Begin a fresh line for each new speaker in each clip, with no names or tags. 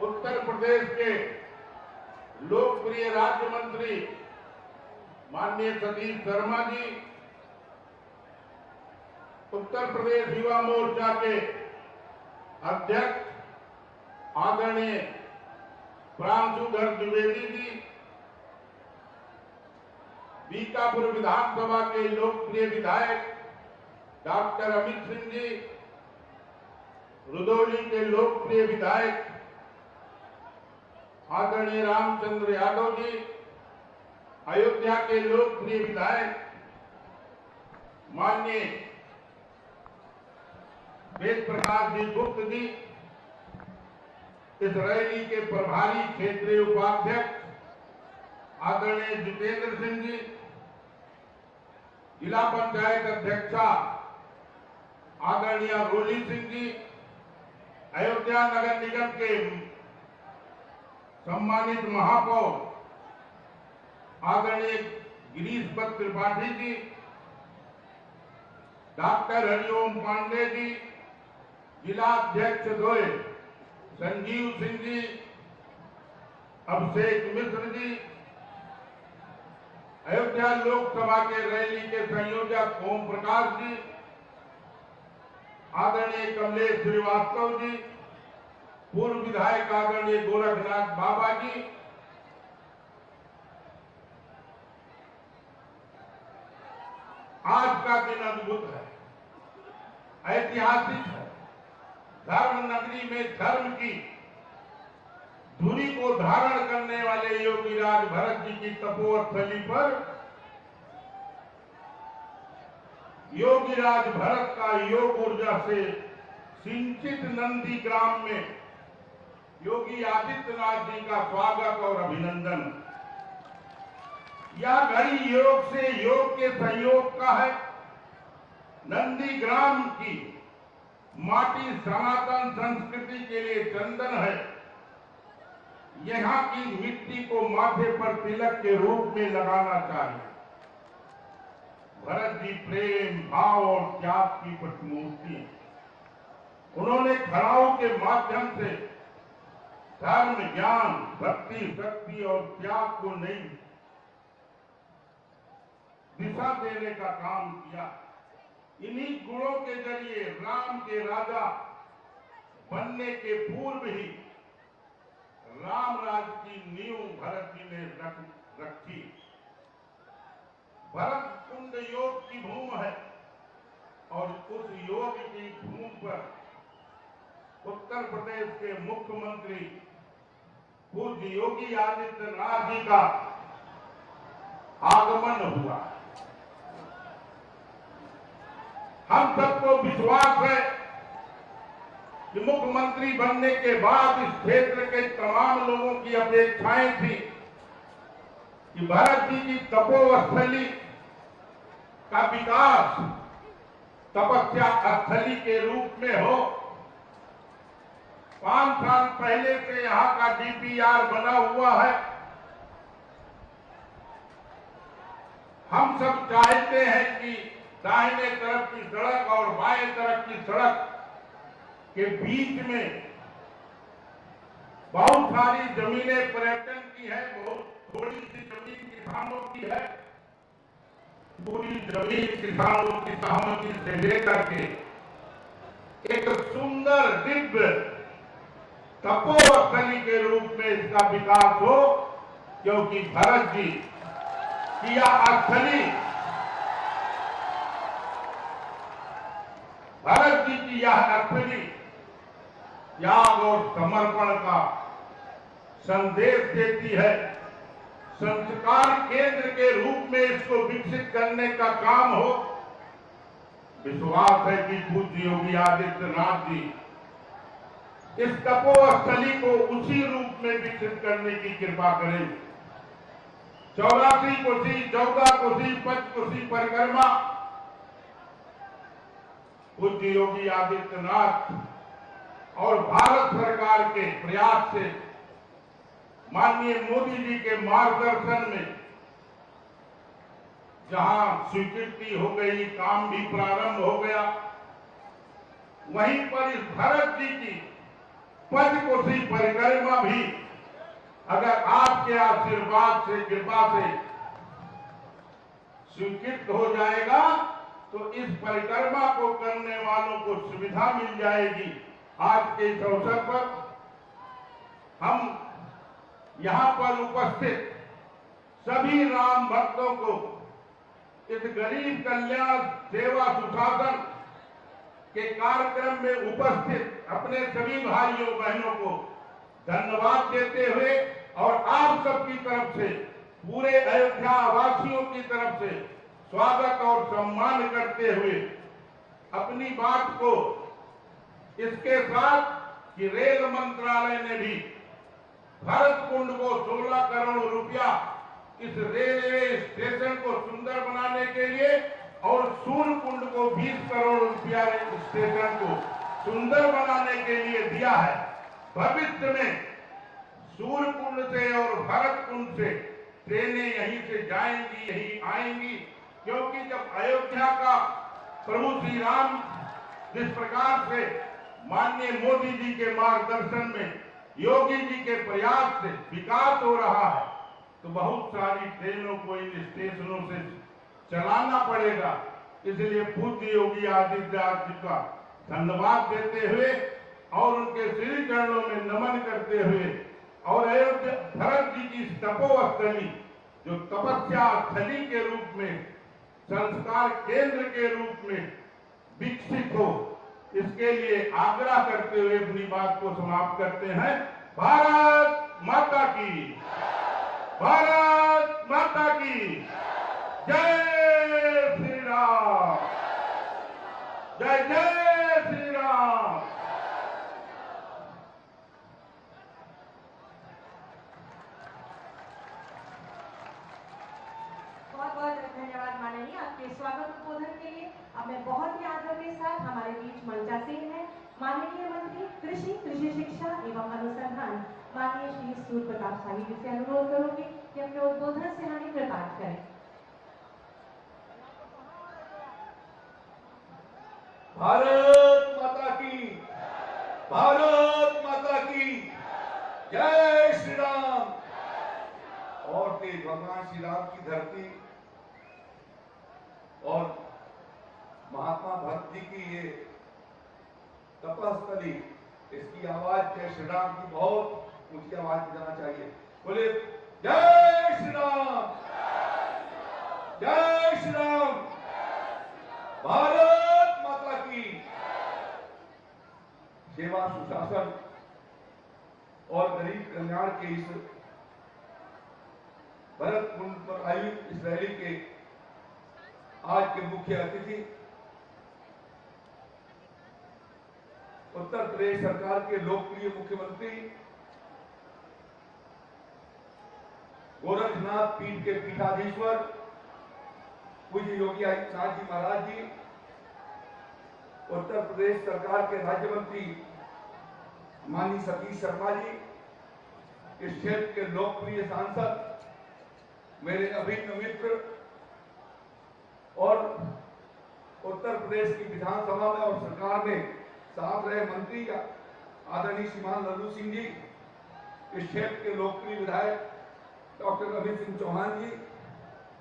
उत्तर प्रदेश के लोकप्रिय राज्य मंत्री माननीय सतीश शर्मा जी, उत्तर प्रदेश युवा मोर्चा के अध्यक्ष आदरणीय प्रांशुधर द्विवेदी जी, बीकापुर विधानसभा के लोकप्रिय विधायक डॉक्टर अमित सिंह जी, रुदौली के लोकप्रिय विधायक आदरणीय रामचंद्र यादव जी, अयोध्या के लोकप्रिय विधायक माननीय वेद प्रकाश जी गुप्त जी, इस रैली के प्रभारी क्षेत्रीय उपाध्यक्ष आदरणीय जितेंद्र सिंह जी, जिला पंचायत अध्यक्षा आदरणीय रोली सिंह जी, अयोध्या नगर निगम के सम्मानित महापौर आदरणीय गिरीश भट्ट त्रिपाठी जी, डॉक्टर हरिओम पांडे जी, जिला अध्यक्ष द्वय संजीव सिंह जी, अभिषेक मिश्र जी, अयोध्या लोकसभा के रैली के संयोजक ओम प्रकाश जी, आदरणीय कमलेश श्रीवास्तव जी, पूर्व विधायक आदरणीय गोरखनाथ बाबा जी, आज का दिन अद्भुत है, ऐतिहासिक है। धर्म नगरी में धर्म की धुरी को धारण करने वाले योगीराज भरत जी की तपोस्थली पर योगीराज भरत का योग ऊर्जा से सिंचित नंदी ग्राम में योगी आदित्यनाथ जी का स्वागत और अभिनंदन। यह घड़ी योग से योग के संयोग का है। नंदी ग्राम की माटी सनातन संस्कृति के लिए चंदन है। यहाँ की मिट्टी को माथे पर तिलक के रूप में लगाना चाहिए। भरत जी प्रेम, भाव और त्याग की प्रतिमूर्ति है। उन्होंने खड़ाऊ के माध्यम से धर्म, ज्ञान, भक्ति, शक्ति और त्याग को नई दिशा देने का काम किया। इन्हीं गुणों के जरिए राम के राजा बनने के पूर्व ही राम राज्य की नींव भरत जी ने रखी। भरत कुंड योग की भूमि है और उस योग की भूमि पर उत्तर प्रदेश के मुख्यमंत्री पूज्य योगी आदित्यनाथ जी का आगमन हुआ। हम सबको विश्वास है कि मुख्यमंत्री बनने के बाद इस क्षेत्र के तमाम लोगों की अपेक्षाएं थी कि भरत जी की तपोस्थली का विकास तपस्या स्थली के रूप में हो। 5 साल पहले से यहाँ का डीपीआर बना हुआ है। हम सब चाहते हैं कि दाहिने तरफ की सड़क और बाएं तरफ की सड़क के बीच में बहुत सारी जमीनें पर्यटन की है, बहुत थोड़ी सी जमीन किसानों की है। पूरी जमीन किसानों की सहमति से लेकर के एक सुंदर दिव्य तपोस्थली के रूप में इसका विकास हो, क्योंकि भरत जी की यह स्थली, भरत जी की यह स्थली त्याग और समर्पण का संदेश देती है। संस्कार केंद्र के रूप में इसको विकसित करने का काम हो। विश्वास है कि पूज्य योगी आदित्यनाथ जी इस तपोस्थली को उसी रूप में विकसित करने की कृपा करें। 84 कोसी, 14 कोसी, 5 कोसी परिक्रमा पूज्य योगी आदित्यनाथ और भारत सरकार के प्रयास से माननीय मोदी जी के मार्गदर्शन में जहां स्वीकृति हो गई, काम भी प्रारंभ हो गया, वहीं पर इस भरत जी की पंचकोशी परिक्रमा भी अगर आपके आशीर्वाद से, कृपा से स्वीकृत हो जाएगा तो इस परिक्रमा को करने वालों को सुविधा मिल जाएगी। आज के इस अवसर पर हम यहां पर उपस्थित सभी राम भक्तों को इस गरीब कल्याण सेवा सुशासन के कार्यक्रम में उपस्थित अपने सभी भाइयों बहनों को धन्यवाद देते हुए और आप सबकी तरफ से, पूरे अयोध्या वासियों की तरफ से स्वागत और सम्मान करते हुए अपनी बात को इसके साथ कि रेल मंत्रालय ने भी भरत कुंड को 16 करोड़ रुपया इस रेलवे स्टेशन को सुंदर बनाने के लिए और सूर्य कुंड को 20 करोड़ रुपया स्टेशन को सुंदर बनाने के लिए दिया है। भविष्य में सूर्य कुंड से और भरत कुंड से ट्रेनें यहीं से जाएंगी, यहीं आएंगी, क्योंकि जब अयोध्या का प्रभु श्री राम जिस प्रकार से माननीय मोदी जी के मार्गदर्शन में, योगी जी के प्रयास से विकास हो रहा है, तो बहुत सारी ट्रेनों को इन स्टेशनों से चलाना पड़ेगा। इसलिए पूज्य योगी आदित्यनाथ जी का धन्यवाद देते हुए और उनके श्री चरणों में नमन करते हुए और अयोध्या भरत जी की तपोस्थली जो तपस्या स्थली के रूप में, संस्कार केंद्र के रूप में विकसित हो, इसके लिए आग्रह करते हुए अपनी बात को समाप्त करते हैं। भारत माता की, भारत माता की जय श्री राम, जय जय श्री राम।
बहुत बहुत धन्यवाद माननीय आपके स्वागत उद्बोधन के लिए। अब मैं बहुत ही आदर के साथ हमारे बीच मंचासीन है माननीय मंत्री कृषि, कृषि शिक्षा एवं अनुसंधान माननीय श्री सूर्य प्रताप शाही जी से अनुरोध करूंगी कि अपने उद्बोधन से हमें कृतार्थ करें।
भारत माता की, भारत माता की जय श्री राम। और तेज भगवान श्री राम की धरती और महात्मा भरत जी की ये तपस्थली, इसकी आवाज जय श्री राम की बहुत ऊंची आवाज में जाना चाहिए। बोले जय श्री राम, जय श्री राम। भारत माता की सेवा सुशासन और गरीब कल्याण के इस भरत कुंड पर आयोजित इस रैली के आज के मुख्य अतिथि उत्तर प्रदेश सरकार के लोकप्रिय मुख्यमंत्री गोरखनाथ पीठ के पीठाधीश्वर पूज्य योगी आदित्यनाथ जी महाराज जी, उत्तर प्रदेश सरकार के राज्य मंत्री माननीय सतीश शर्मा जी, इस क्षेत्र के लोकप्रिय सांसद मेरे अभिन्न मित्र और उत्तर प्रदेश की विधानसभा में और सरकार में साथ रहे मंत्री आदरणीय श्रीमान लल्लू सिंह जी, इस क्षेत्र के लोकप्रिय विधायक डॉक्टर अमित सिंह चौहान जी,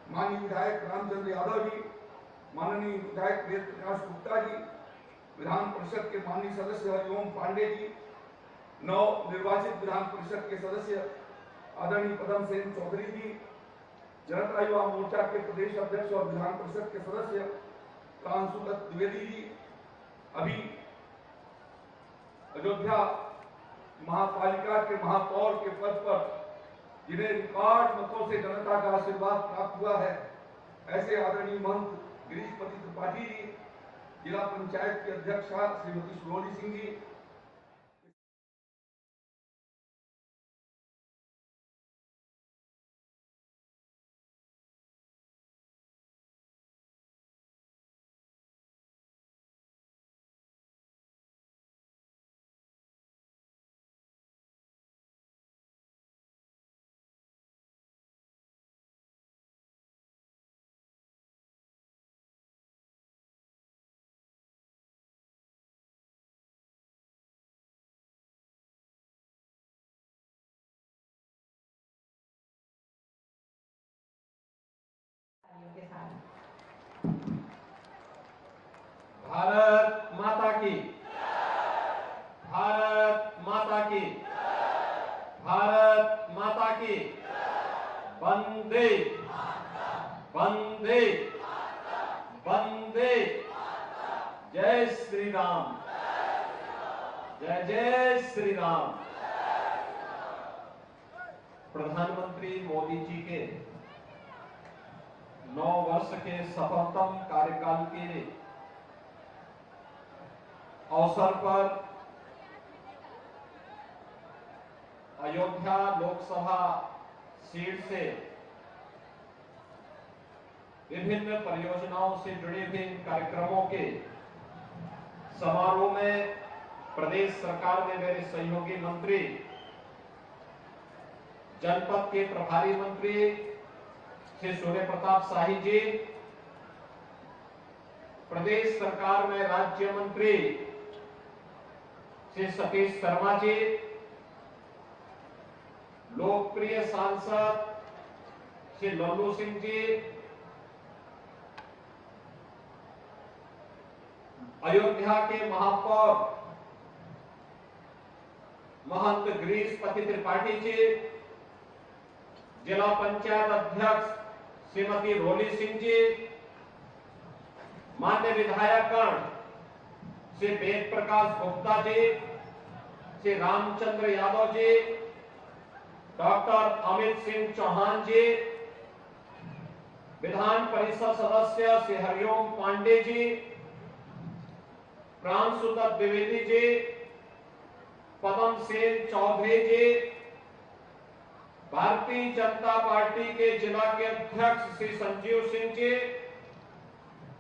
माननीय विधायक रामचंद्र यादव जी, माननीय विधायक वेद प्रकाश गुप्ता जी, विधान परिषद के माननीय सदस्य हरिओम पांडे जी, नव निर्वाचित विधान परिषद के सदस्य आदरणीय पदम सेन चौधरी जी, जनता युवा मोर्चा के प्रदेश अध्यक्ष और विधान परिषद के सदस्य प्रांशु दत्त द्विवेदी जी, अभी अयोध्या महापालिका के महापौर के पद पर जिन्हें रिकॉर्ड मतों से जनता का आशीर्वाद प्राप्त हुआ है, ऐसे आदरणीय महंत गिरीशपति त्रिपाठी जी, जिला पंचायत की अध्यक्षा श्रीमती सुरोली सिंह जी,
भारत माता की, भारत माता की, भारत माता की। वंदे वंदे वंदे। जय श्री राम, जय जय श्री राम। प्रधानमंत्री मोदी जी के 9 वर्ष के सफलतम कार्यकाल के अवसर पर अयोध्या लोकसभा सीट से विभिन्न परियोजनाओं से जुड़े हुए कार्यक्रमों के समारोह में प्रदेश सरकार में मेरे सहयोगी मंत्री, जनपद के प्रभारी मंत्री श्री सूर्य प्रताप शाही जी, प्रदेश सरकार में राज्य मंत्री श्री सतीश शर्मा जी, लोकप्रिय सांसद श्री लल्लू सिंह जी, अयोध्या के महापौर महंत गिरीशपति त्रिपाठी जी, जिला पंचायत अध्यक्ष श्रीमती रोली सिंह जी, मान्य विधायकगण श्री वेद प्रकाश गुप्ता जी, श्री रामचंद्र यादव जी, डॉक्टर अमित सिंह चौहान जी, विधान परिषद सदस्य श्री हरिओम पांडे जी, प्रांशुदत्त द्विवेदी जी, पदम सेन चौधरी जी, भारतीय जनता पार्टी के जिला के अध्यक्ष श्री संजीव सिंह जी,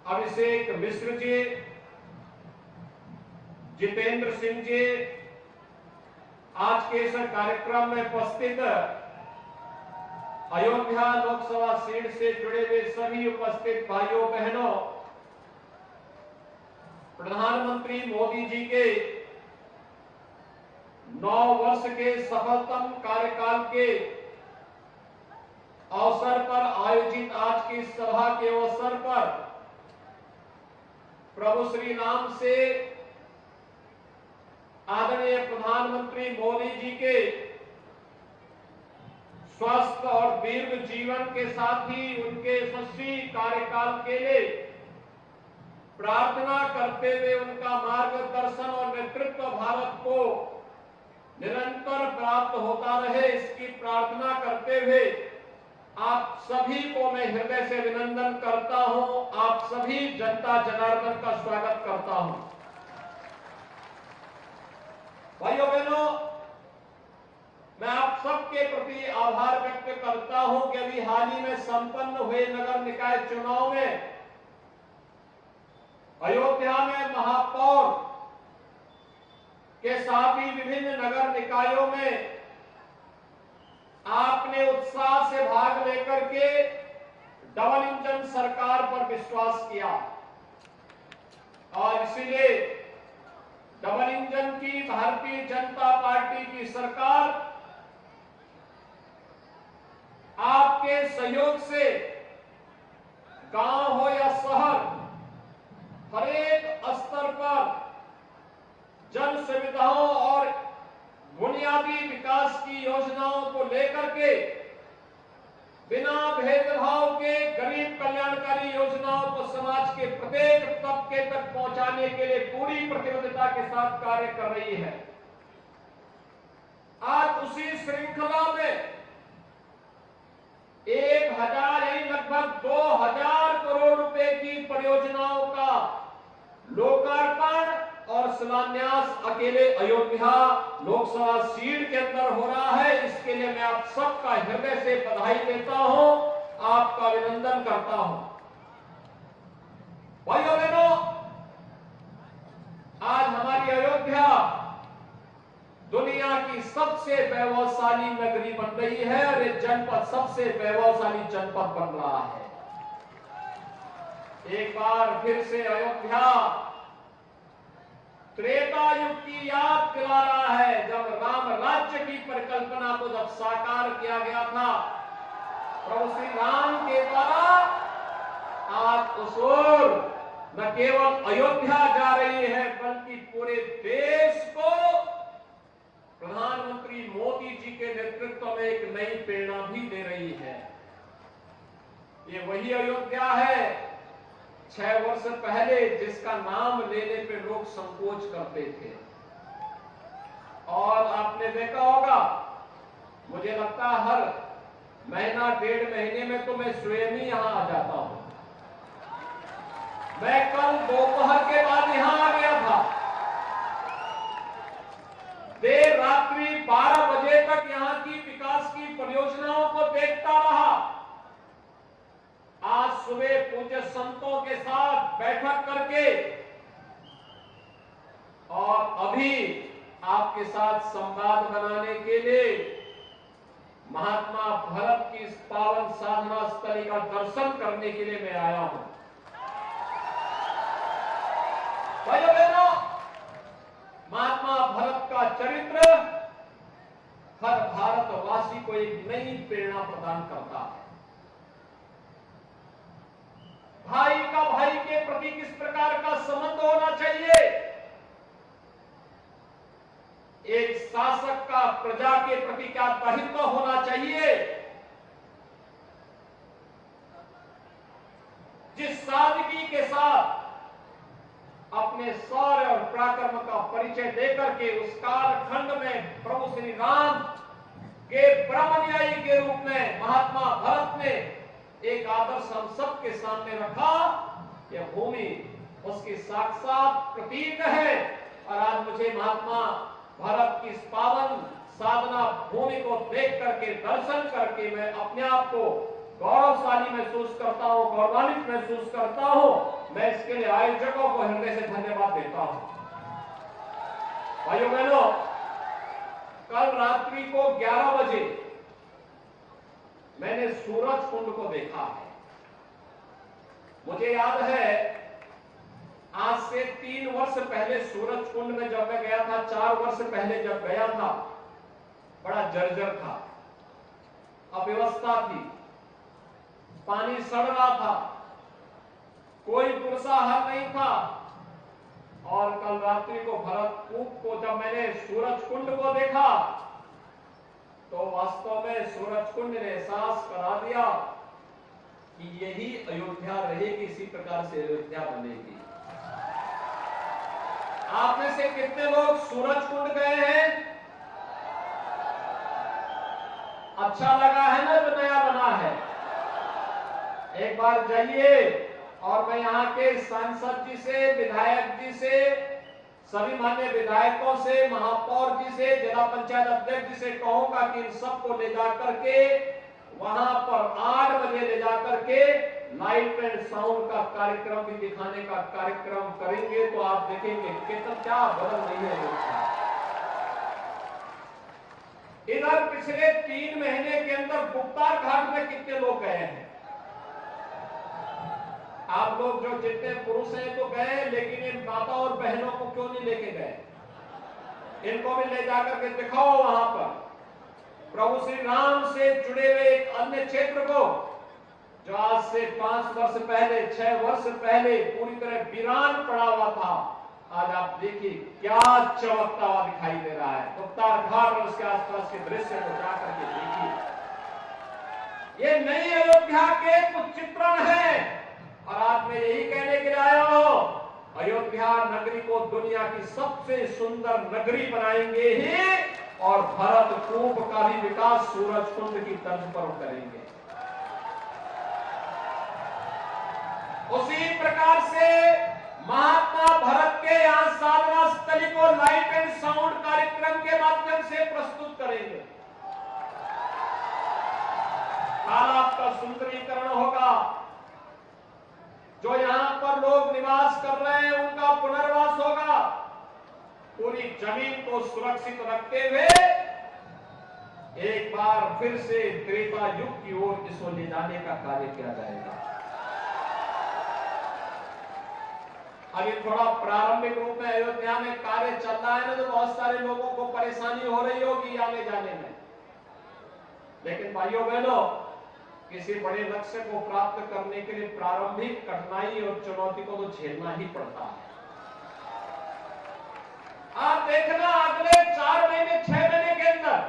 अभिषेक मिश्र जी, जितेंद्र सिंह जी, आज के इस कार्यक्रम में उपस्थित अयोध्या लोकसभा सीट से जुड़े हुए सभी उपस्थित भाइयों बहनों, प्रधानमंत्री मोदी जी के 9 वर्ष के सफलतम कार्यकाल के अवसर पर आयोजित आज की सभा के अवसर पर प्रभु श्री राम से आदरणीय प्रधानमंत्री मोदी जी के स्वस्थ और दीर्घ जीवन के साथ ही उनके यशस्वी कार्यकाल के लिए प्रार्थना करते हुए उनका मार्गदर्शन और नेतृत्व भारत को निरंतर प्राप्त होता रहे, इसकी प्रार्थना करते हुए आप सभी को मैं हृदय से अभिनंदन करता हूं। आप सभी जनता जनार्दन का स्वागत करता हूं। भाइयों बहनों, मैं आप सबके प्रति आभार व्यक्त करता हूं कि अभी हाल ही में संपन्न हुए नगर निकाय चुनाव में अयोध्या में महापौर के साथ ही विभिन्न नगर निकायों में आपने उत्साह से भाग लेकर के डबल इंजन सरकार पर विश्वास किया और इसीलिए डबल इंजन की भारतीय जनता पार्टी की सरकार आपके सहयोग से गांव हो या शहर, हर एक स्तर पर जन सुविधाओं और बुनियादी विकास की योजनाओं को लेकर के बिना भेदभाव के गरीब कल्याणकारी योजनाओं को समाज के प्रत्येक तबके तक पहुंचाने के लिए पूरी प्रतिबद्धता के साथ कार्य कर रही है। आज उसी श्रृंखला में 1000 यानी लगभग 2000 करोड़ रुपए की परियोजनाओं का लोकार्पण और शिलान्यास अकेले अयोध्या लोकसभा सीट के अंदर हो रहा है। इसके लिए मैं आप सबका हृदय से बधाई देता हूं, आपका अभिनंदन करता हूं। भाइयों बहनों, आज हमारी अयोध्या दुनिया की सबसे वैभवशाली नगरी बन रही है और ये जनपद सबसे वैभवशाली जनपद बन रहा है। एक बार फिर से अयोध्या त्रेता युग की याद दिला रहा है, जब राम राज्य की परिकल्पना को जब साकार किया गया था प्रभु श्री राम के द्वारा। आज उस ओर न केवल अयोध्या जा रही है बल्कि पूरे देश को प्रधानमंत्री मोदी जी के नेतृत्व में एक नई प्रेरणा भी दे रही है। ये वही अयोध्या है 6 वर्ष पहले जिसका नाम लेने पे लोग संकोच करते थे। और आपने देखा होगा, मुझे लगता है हर महीना 1.5 महीने में तो मैं स्वयं ही यहां आ जाता हूं। मैं कल दोपहर के बाद यहां आ गया था, देर रात्रि 12 बजे तक यहां की विकास की परियोजनाओं को देखता रहा। आज सुबह पूज्य संतों के साथ बैठक करके और अभी आपके साथ संवाद बनाने के लिए महात्मा भरत की इस पावन साधना स्थली का दर्शन करने के लिए मैं आया हूं। भाइयों बहनों, महात्मा भरत का चरित्र हर भारतवासी को एक नई प्रेरणा प्रदान करता है। भाई का भाई के प्रति किस प्रकार का संबंध होना चाहिए, एक शासक का प्रजा के प्रति क्या दायित्व होना चाहिए, जिस सादगी के साथ अपने शौर्य और पराक्रम का परिचय देकर के उस कालखंड में प्रभु श्री राम के ब्रह्मन्यायी के रूप में महात्मा भरत ने एक आदर्श हम सबके सामने रखा, यह भूमि उसकी साक्षात प्रतीक है। और आज मुझे महात्मा भरत की इस पावन साधना भूमि को देख करके दर्शन करके मैं अपने आप को गौरवशाली महसूस करता हूं, गौरवान्वित महसूस करता हूं। मैं इसके लिए आयोजकों को हृदय से धन्यवाद देता हूं। भाइयों बहनों, कल रात्रि को 11 बजे मैंने सूरज कुंड को देखा है। मुझे याद है आज से 3 वर्ष पहले सूरज कुंड में जब मैं गया था, 4 वर्ष पहले जब गया था, बड़ा जर्जर था, अव्यवस्था थी, पानी सड़ रहा था, कोई पुरसा हल नहीं था। और कल रात्रि को भरत कूप को जब मैंने सूरज कुंड को देखा तो वास्तव में सूरज कुंड ने एहसास करा दिया कि यही अयोध्या रहेगी, इसी प्रकार से अयोध्या बनेगी। आप में से कितने लोग सूरज कुंड गए हैं? अच्छा लगा है ना जो नया बना है? एक बार जाइए और मैं यहाँ के सांसद जी से, विधायक जी से, सभी मान्य विधायकों से, महापौर जी से, जिला पंचायत अध्यक्ष जी से कहूंगा कि इन सबको ले जाकर के वहां पर 8 बजे ले जाकर के लाइट एंड साउंड का कार्यक्रम भी दिखाने का कार्यक्रम करेंगे तो आप देखेंगे कितना क्या बदल रही है लोग। इधर पिछले 3 महीने के अंदर गुप्तार घाट में कितने लोग गए हैं? आप लोग जो जितने पुरुष हैं तो गए, लेकिन इन माता और बहनों को क्यों नहीं लेके गए? इनको भी ले जाकर के दिखाओ वहां पर प्रभु श्री राम से जुड़े हुए एक अन्य क्षेत्र को जो आज से 5 वर्ष पहले, 6 वर्ष पहले पूरी तरह वीरान पड़ा हुआ था। आज आप देखिए क्या चमकता हुआ दिखाई दे रहा है। गुप्तार घाट और उसके आसपास के दृश्य को जाकर के देखिए, ये नई अयोध्या के कुछ चित्रण है। और आज मैं यही कहने के लिए आया हूं, अयोध्या नगरी को दुनिया की सबसे सुंदर नगरी बनाएंगे ही, और भरत कूप का भी विकास सूरज कुंड की तर्ज पर करेंगे। उसी प्रकार से महात्मा भरत के यहाँ साधना स्थली को लाइट एंड साउंड कार्यक्रम के माध्यम से प्रस्तुत करेंगे। तालाब का सुंदरीकरण होगा, जो यहां पर लोग निवास कर रहे हैं उनका पुनर्वास होगा। पूरी जमीन को सुरक्षित रखते हुए एक बार फिर से त्रेता युग की ओर इसको ले जाने का कार्य किया जाएगा। अभी थोड़ा प्रारंभिक रूप में अयोध्या में कार्य चल रहा है ना, तो बहुत सारे लोगों को परेशानी हो रही होगी आने जाने में। लेकिन भाइयों बहनों, किसी बड़े लक्ष्य को प्राप्त करने के लिए प्रारंभिक कठिनाई और चुनौती को तो झेलना ही पड़ता है। आप देखना अगले 4 महीने 6 महीने के अंदर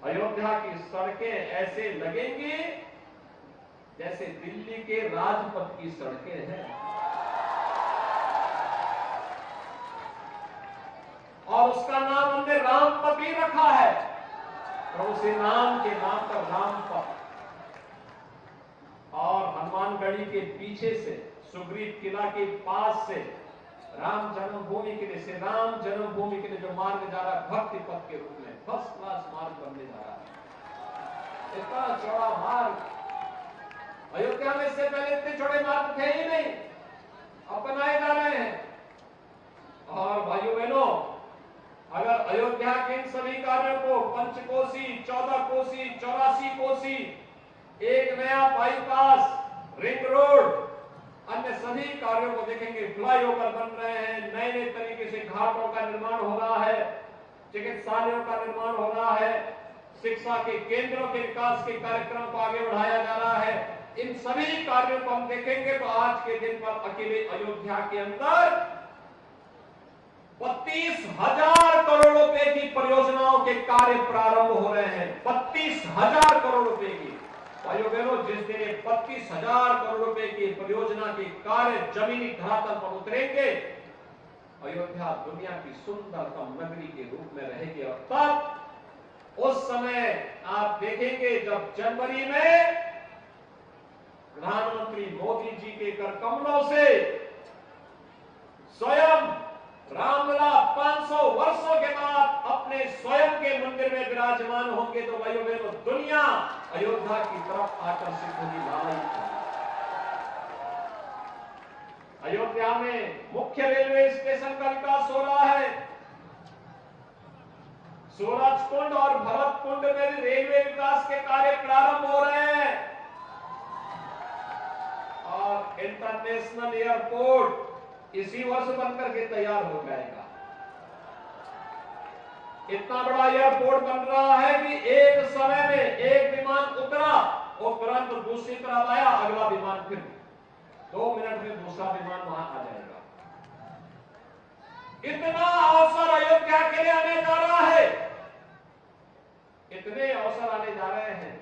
अयोध्या की सड़कें ऐसे लगेंगी जैसे दिल्ली के राजपथ की सड़कें हैं। और उसका नाम हमने रामपथ ही रखा है, तो उसी नाम के नाम पर रामपथ। और हनुमानगढ़ी के पीछे से सुग्रीव किला के पास से राम जन्मभूमि के लिए, श्री राम जन्मभूमि के लिए जो मार्ग जा रहा है भक्ति पथ के रूप में फर्स्ट क्लास मार्ग बनने जा रहा है। इतना चौड़ा मार्ग अयोध्या में इससे पहले इतने चौड़े मार्ग थे ही नहीं, अब बनाए जा रहे हैं। और भाइयों बहनों, अगर अयोध्या के इन सभी कार्यों को पंचकोसी, 14 कोसी, 84 कोसी, एक नया बाईपास, रिंग रोड, अन्य सभी कार्यों को देखेंगे, फ्लाईओवर बन रहे हैं, नए नए तरीके से घाटों का निर्माण हो रहा है, चिकित्सालयों का निर्माण हो रहा है, शिक्षा के केंद्रों के विकास के कार्यक्रम को आगे बढ़ाया जा रहा है। इन सभी कार्यों को हम देखेंगे तो आज के दिन पर अकेले अयोध्या के अंदर 32,000 करोड़ रुपए की परियोजनाओं के कार्य प्रारंभ हो रहे हैं। 32,000 करोड़ रुपए की। भाइयों बहनों, जिस दिन 32,000 करोड़ रुपए की परियोजना के कार्य जमीनी धरातल पर उतरेंगे, अयोध्या दुनिया की सुंदरतम नगरी के रूप में रहेगी। और तब उस समय आप देखेंगे जब जनवरी में प्रधानमंत्री मोदी जी के कर कमलों से स्वयं रामलला 500 वर्षों के बाद अपने स्वयं के मंदिर में विराजमान होंगे तो भाइयों बहनों दुनिया अयोध्या की तरफ आकर्षित होगी, लालयित होगी। अयोध्या में मुख्य रेलवे स्टेशन का विकास हो रहा है। सूरजकुंड और भरतकुंड में भी रेलवे विकास के कार्य प्रारंभ हो रहे हैं। और इंटरनेशनल एयरपोर्ट इसी वर्ष बनकर के तैयार हो जाएगा। इतना बड़ा एयरपोर्ट बन रहा है कि एक समय में एक विमान उतरा और तुरंत दूसरी तरफ आया, अगला विमान फिर 2 मिनट में दूसरा विमान वहां आ जाएगा। इतना अवसर अयोध्या के लिए आने जा रहा है, इतने अवसर आने जा रहे हैं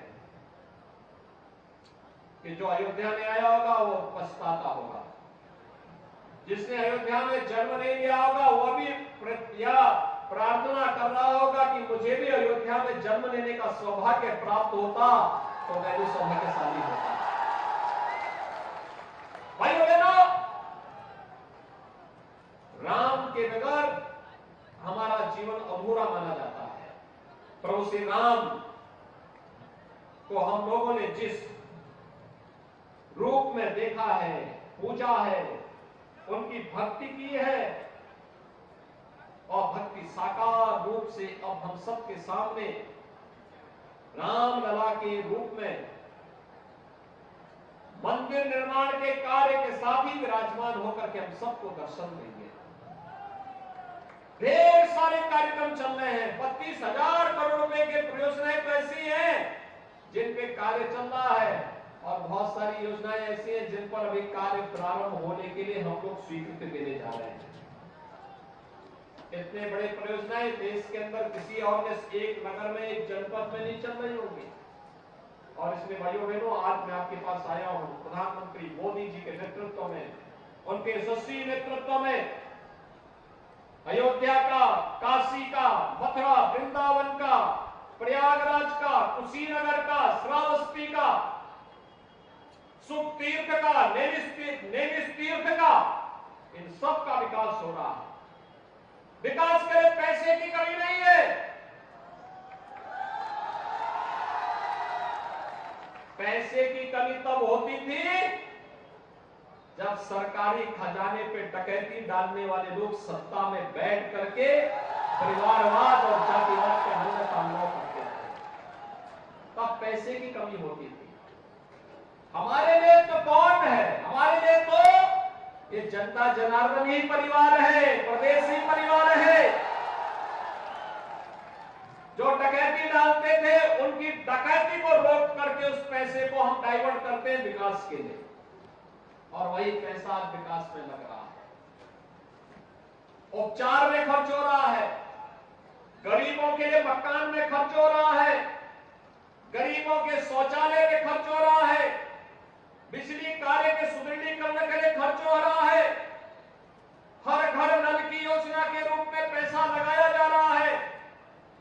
कि जो अयोध्या में आया होगा वो पछताता होगा। जिसने अयोध्या में जन्म नहीं लिया होगा वो भी प्रार्थना कर रहा होगा कि मुझे भी अयोध्या में जन्म लेने का सौभाग्य प्राप्त होता तो मैं भी सौभाग्यशाली होता। भाइयों बहनों, राम के बगैर हमारा जीवन अधूरा माना जाता है। प्रभु श्री राम को हम लोगों ने जिस रूप में देखा है, पूजा है, उनकी भक्ति की है और भक्ति साकार रूप से अब हम सबके सामने रामलला के रूप में मंदिर निर्माण के कार्य के साथ ही विराजमान होकर के हम सबको दर्शन देंगे। ढेर सारे कार्यक्रम चल रहे हैं। 32,000 करोड़ रुपए के परियोजनाएं तो ऐसी हैं जिन पे कार्य चल रहा है और बहुत सारी योजनाएं ऐसी हैं जिन पर अभी कार्य प्रारंभ होने के लिए हम लोग स्वीकृति देने जा रहे हैं। इतने बड़े परियोजनाएं देश के अंदर किसी और के एक नगर में, एक जनपद में नहीं चल रही होगी। और इसमें भाइयों बहनों, आज मैं आपके पास आया हूं प्रधानमंत्री मोदी जी के नेतृत्व में, उनके यशस्वी नेतृत्व में अयोध्या का, काशी का, मथुरा, वृंदावन का, प्रयागराज का, कुशीनगर का, श्रावस्ती का, सुख तीर्थ का, नेमिष तीर्थ का, इन सब का विकास हो रहा है। विकास के लिए पैसे की कमी नहीं है। पैसे की कमी तब होती थी जब सरकारी खजाने पे डकैती डालने वाले लोग सत्ता में बैठ करके परिवारवाद और जातिवाद के हमले सामना करते थे, तब पैसे की कमी होती थी। हमारे लिए तो कौन है? हमारे लिए तो ये जनता जनार्दन ही परिवार है, प्रदेश ही परिवार है। जो डकैती डालते थे उनकी डकैती को रोक करके उस पैसे को हम डाइवर्ट करते हैं विकास के लिए, और वही पैसा आज विकास में लग रहा है, उपचार में खर्च हो रहा है, गरीबों के लिए मकान में खर्च हो रहा है, गरीबों के शौचालय में खर्च हो रहा है, बिजली कार्य के सुदृढ़ीकरण के लिए खर्च हो रहा है, हर घर नल की योजना के रूप में पैसा लगाया जा रहा है,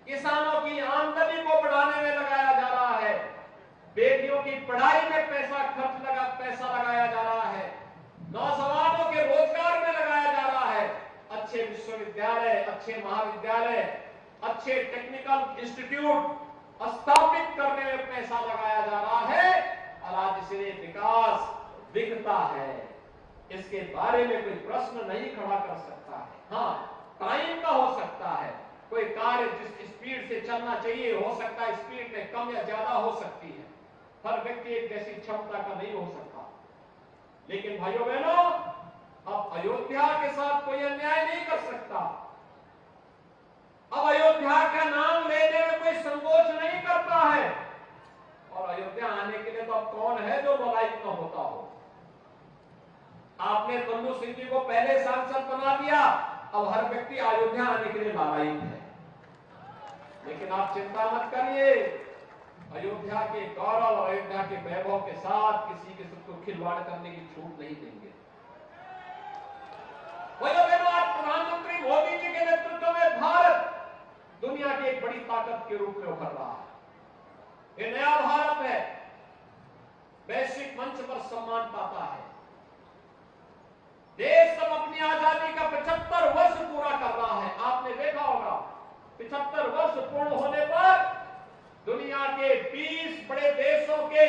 किसानों की आमदनी को बढ़ाने में लगाया जा रहा है, बेटियों की पढ़ाई में पैसा लगाया जा रहा है, नौजवानों के रोजगार में लगाया जा रहा है, अच्छे विश्वविद्यालय, अच्छे महाविद्यालय, अच्छे टेक्निकल इंस्टीट्यूट स्थापित करने में पैसा लगाया जा रहा है, और आज इसलिए विकास दिखता है। इसके बारे में कोई प्रश्न नहीं खड़ा कर सकता है। हाँ, टाइम का हो सकता है, कोई कार्य जिस स्पीड से चलना चाहिए हो सकता है स्पीड में कम या ज्यादा हो सकती है, हर व्यक्ति एक जैसी क्षमता का नहीं हो सकता। लेकिन भाइयों बहनों, अब अयोध्या के साथ कोई अन्याय नहीं कर सकता, अब अयोध्या का नाम लेने में कोई संकोच नहीं करता है, और अयोध्या आने के लिए तो अब कौन है जो ललायित न होता हो। आपने बंधु सिंह जी को पहले सांसद बना दिया, अब हर व्यक्ति अयोध्या आने के लिए लालायित है। लेकिन आप चिंता मत करिए, अयोध्या के गौरव और अयोध्या के वैभव के साथ किसी के को खिलवाड़ करने की छूट नहीं देंगे। आज प्रधानमंत्री मोदी जी के नेतृत्व में भारत दुनिया की एक बड़ी ताकत के रूप में उभर रहा है। ये नया भारत है, वैश्विक मंच पर सम्मान पाता है। देश अब अपनी आजादी का 75 वर्ष पूरा कर रहा है। आपने देखा होगा 75 वर्ष पूर्ण होने पर दुनिया के 20 बड़े देशों के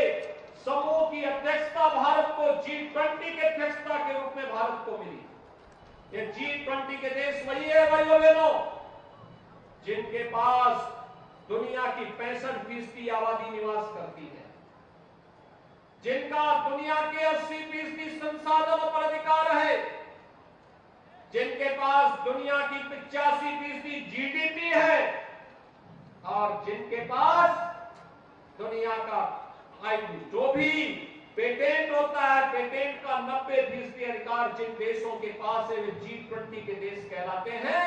समूह की अध्यक्षता भारत को G20 के अध्यक्षता के रूप में भारत को मिली। ये G20 के देश वही है भाइयों बहनों, जिनके पास दुनिया की 65% आबादी निवास करती है, जिनका दुनिया के 80% संसाधनों पर अधिकार है, जिनके पास दुनिया की 85% GDP है, और जिनके पास दुनिया का जो भी पेटेंट होता है, पेटेंट का 90% अधिकार जिन देशों के पास है वे G20 के देश कहलाते हैं।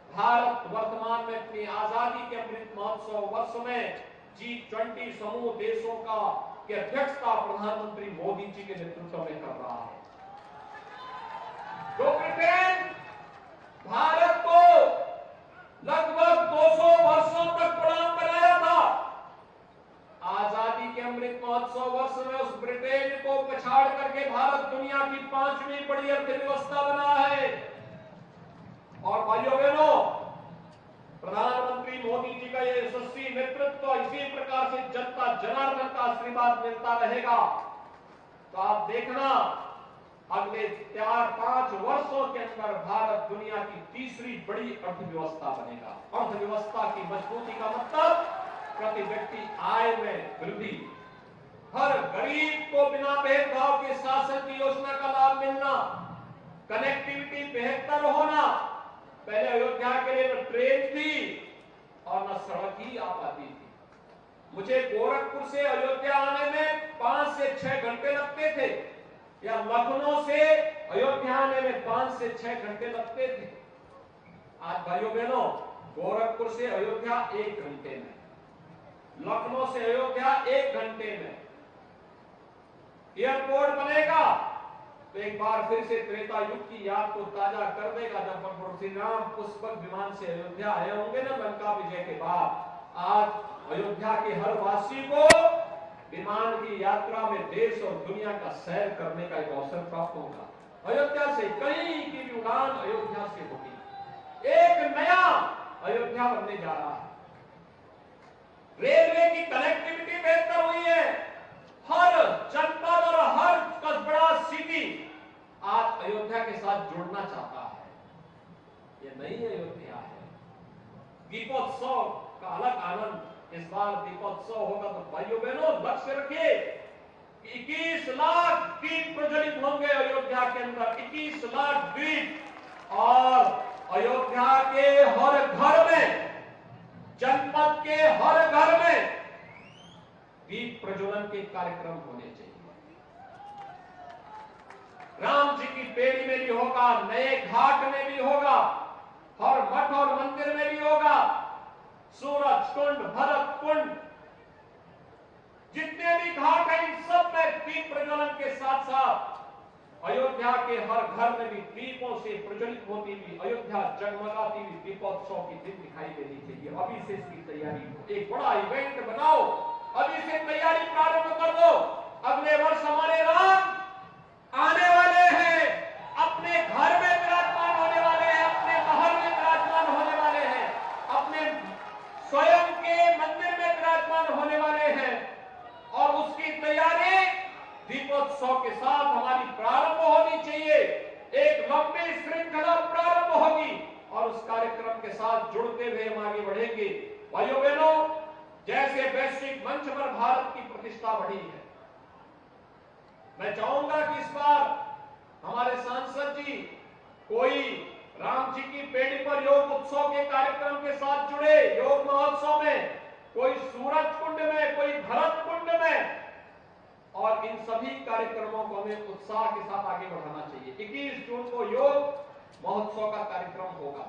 भारत वर्तमान में अपनी आजादी के अमृत महोत्सव वर्ष में G20 समूह देशों का की अध्यक्षता प्रधानमंत्री मोदी जी के नेतृत्व में कर रहा है। जो ब्रिटेन भारत को लगभग 200 वर्षों तक गुलाम बनाया था, आजादी के अमृत महोत्सव वर्ष में उस ब्रिटेन को पछाड़ करके भारत दुनिया की 5वीं बड़ी अर्थव्यवस्था बना है। और भाइयों बहनों, प्रधानमंत्री मोदी जी का ये यशस्वी नेतृत्व, इसी प्रकार से जनता जनार्दन का आशीर्वाद मिलता रहेगा तो आप देखना अगले 4-5 वर्षों के अंदर भारत दुनिया की 3री बड़ी अर्थव्यवस्था बनेगा। अर्थव्यवस्था की मजबूती का मतलब प्रति व्यक्ति आय में वृद्धि, हर गरीब को बिना भेदभाव के शासन की योजना का लाभ मिलना, कनेक्टिविटी बेहतर होना। पहले अयोध्या के लिए न ट्रेन थी और न सड़क ही आ पाती थी। मुझे गोरखपुर से अयोध्या आने में 5 से 6 घंटे लगते थे, या लखनऊ से अयोध्या आने में 5 से 6 घंटे लगते थे। आज भाइयों बहनों, गोरखपुर से अयोध्या 1 घंटे में, लखनऊ से अयोध्या 1 घंटे में। एयरपोर्ट बनेगा तो एक बार फिर से त्रेता युग की याद को ताजा कर देगा, जब भगवान श्री राम पुष्पक विमान से अयोध्या आए होंगे ना लंका विजय के बाद। आज अयोध्या के हर वासी को विमान की यात्रा में देश और दुनिया का सैर करने का एक अवसर प्राप्त होगा। अयोध्या से कहीं की भी उड़ान अयोध्या से होगी। एक नया अयोध्या बनने जा रहा है। रेलवे की कनेक्टिविटी बेहतर हुई है। हर जनपद और हर कस्बा सिटी आज अयोध्या के साथ जुड़ना चाहता है। ये नई अयोध्या है। दीपोत्सव का अलग आनंद। इस बार दीपोत्सव होगा तो भाइयों बहनों लक्ष्य रखिए, 21 लाख दीप प्रज्वलित होंगे अयोध्या के अंदर। 21 लाख दीप, और अयोध्या के हर घर में जनपद के हर घर में दीप प्रज्वलन के कार्यक्रम होने चाहिए। राम जी की पेड़ी में भी होगा, नए घाट में भी होगा, हर मठ और मंदिर में भी होगा, सूरज कुंड, भरत कुंड, जितने भी घाट हैं इन सब में दीप प्रज्वलन के साथ साथ अयोध्या के हर घर में भी दीपों से प्रज्वलित होती हुई अयोध्या जगमगाती हुई दीपोत्सव की दिन दिखाई देनी चाहिए। अभी से इसकी तैयारी हो, एक बड़ा इवेंट बनाओ, अभी से तैयारी प्रारंभ कर दो। अगले वर्ष हमारे राम आने वाले हैं, अपने घर में विराजमान होने वाले हैं, अपने महल में विराजमान होने वाले हैं, अपने स्वयं के मंदिर में विराजमान होने वाले हैं और उसकी तैयारी दीपोत्सव के साथ हमारी प्रारंभ होनी चाहिए। एक लंबी श्रृंखला प्रारंभ होगी और उस कार्यक्रम के साथ जुड़ते हुए हम आगे बढ़ेंगे। भाइयों बहनों, जैसे वैश्विक मंच पर भारत की प्रतिष्ठा बढ़ी है, मैं चाहूंगा कि इस बार हमारे सांसद जी कोई राम जी की पेड़ी पर योग उत्सव के कार्यक्रम के साथ जुड़े, योग महोत्सव में, कोई सूरज कुंड में, कोई भरत कुंड में, और इन सभी कार्यक्रमों को हमें उत्साह के साथ आगे बढ़ाना चाहिए। 21 जून को योग महोत्सव का कार्यक्रम होगा,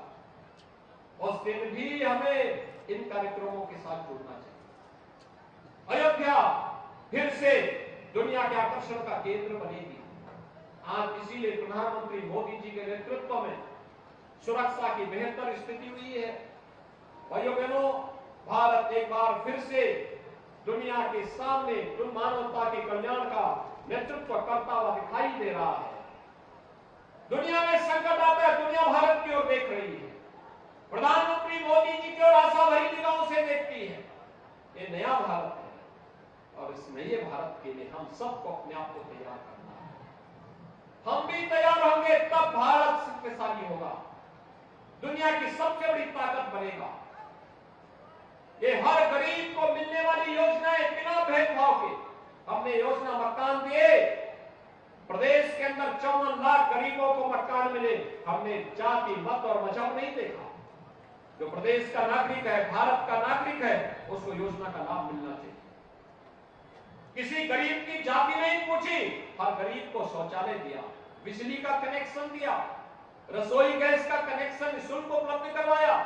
उस दिन भी हमें इन कार्यक्रमों के साथ जुड़ना चाहिए। अयोध्या फिर से दुनिया के आकर्षण का केंद्र बनेगी। आज इसीलिए प्रधानमंत्री मोदी जी के नेतृत्व में सुरक्षा की बेहतर स्थिति हुई है। भाइयों बहनों, भारत एक बार फिर से दुनिया के सामने मानवता के कल्याण का नेतृत्व करता हुआ दिखाई दे रहा है। दुनिया में संकट आता है, दुनिया भारत की ओर देख रही है, प्रधानमंत्री मोदी जी की ओर आशा भरी निगाहों से देखती है। ये नया भारत है और इस नए भारत के लिए हम सबको अपने आप को तैयार करना है। हम भी तैयार होंगे तब भारत शक्तिशाली होगा, दुनिया की सबसे बड़ी ताकत बनेगा। ये हर गरीब को मिलने वाली योजनाएं बिना भेदभाव के, हमने योजना मकान दिए, प्रदेश के अंदर 54 लाख गरीबों को मकान मिले। हमने जाति, मत और मजहब नहीं देखा। जो प्रदेश का नागरिक है, भारत का नागरिक है, उसको योजना का लाभ मिलना चाहिए। किसी गरीब की जाति नहीं पूछी, हर गरीब को शौचालय दिया, बिजली का कनेक्शन दिया, रसोई गैस का कनेक्शन निःशुल्क उपलब्ध करवाया,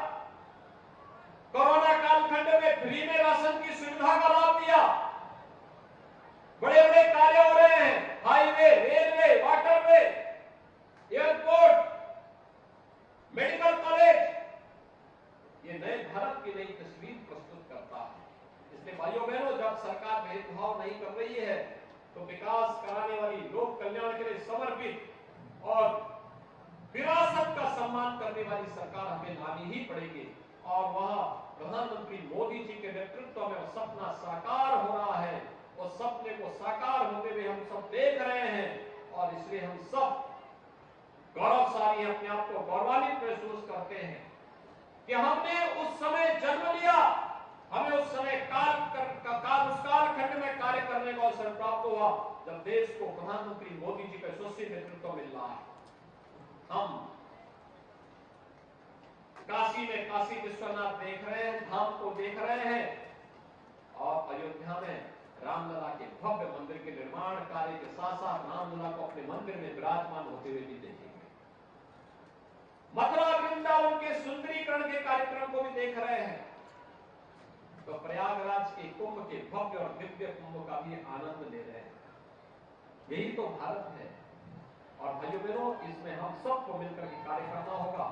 कोरोना कालखंड में फ्री में राशन की सुविधा का लाभ दिया। बड़े बड़े कार्य हो रहे हैं, highway, railway, waterway, airport, medical college. ये नए भारत की नई तस्वीर प्रस्तुत करता है। इसलिए भाइयों बहनों, जब सरकार भेदभाव नहीं कर रही है तो विकास कराने वाली, लोक कल्याण के लिए समर्पित और विरासत का सम्मान करने वाली सरकार हमें लानी ही पड़ेगी। और वह प्रधानमंत्री मोदी जी के नेतृत्व में वो सपना साकार हो रहा है। उस सपने को साकार होते हुए हम सब देख रहे हैं और इसलिए हम सब गौरवशाली, अपने आप को गौरवान्वित महसूस करते हैं कि हमने उस समय जन्म लिया, हमें उस समय उस कालखंड में कार्य करने का अवसर प्राप्त हुआ जब देश को प्रधानमंत्री मोदी जी का यशस्वी नेतृत्व मिल रहा है। हम काशी में काशी विश्वनाथ देख रहे हैं, धाम को देख रहे हैं और अयोध्या में रामलला के भव्य मंदिर के निर्माण कार्य के साथ साथ रामलला को अपने मंदिर में विराजमान होते हुए भी देखेंगे। मथुरा वृंदावन के सुंदरीकरण के कार्यक्रम को भी देख रहे हैं, तो प्रयागराज के कुंभ के भव्य और दिव्य कुंभ का भी आनंद ले रहे हैं। यही तो भारत है। और भाइयों बहनों, इसमें हम सबको मिलकर के कार्य करना होगा।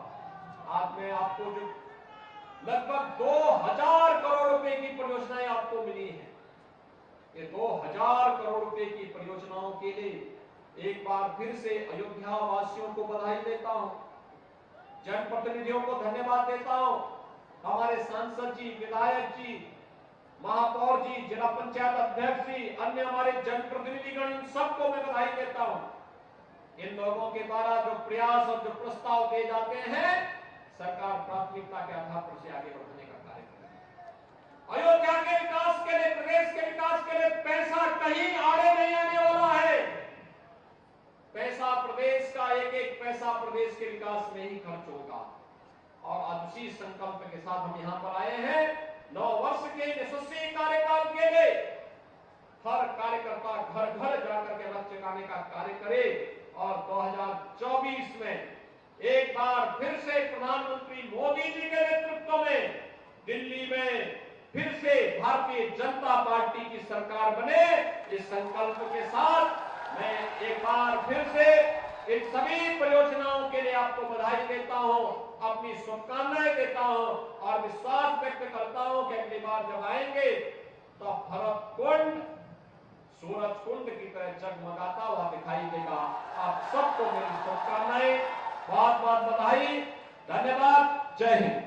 आज मैं आपको जो लगभग 2000 करोड़ रुपए की परियोजनाएं आपको मिली हैं, ये 2000 करोड़ रुपए की परियोजनाओं के लिए एक बार फिर से अयोध्या वासियों को बधाई देता हूं, जनप्रतिनिधियों को धन्यवाद देता हूं, हमारे सांसद जी, विधायक जी, महापौर जी, जिला पंचायत अध्यक्ष जी, अन्य हमारे जनप्रतिनिधिगण, इन सबको मैं बधाई देता हूं। इन लोगों के द्वारा जो प्रयास और जो प्रस्ताव दिए जाते हैं, सरकार प्राथमिकता के आधार पर से आगे बढ़ने का कार्य करेगी। अयोध्या के विकास के लिए, प्रदेश के विकास के लिए पैसा कहीं आड़े नहीं आने वाला है। पैसा प्रदेश का, एक एक पैसा प्रदेश के विकास में ही खर्च होगा। और आज इसी संकल्प के साथ हम यहाँ पर आए हैं 9 वर्ष के यशस्वी कार्यकाल के लिए हर कार्यकर्ता घर घर जाकर के रथ जगाने का कार्य करे और 2024 में एक बार फिर से प्रधानमंत्री मोदी जी के नेतृत्व में दिल्ली में फिर से भारतीय जनता पार्टी की सरकार बने। इस संकल्प के साथ मैं एक बार फिर से इन सभी परियोजनाओं के लिए आपको बधाई देता हूं, अपनी शुभकामनाएं देता हूं और विश्वास व्यक्त करता हूं कि अगली बार जब आएंगे तो भरत कुंड सूरज कुंड की तरह जगमगाता हुआ दिखाई देगा। आप सबको मेरी शुभकामनाएं, बहुत बहुत बधाई, धन्यवाद, जय हिंद।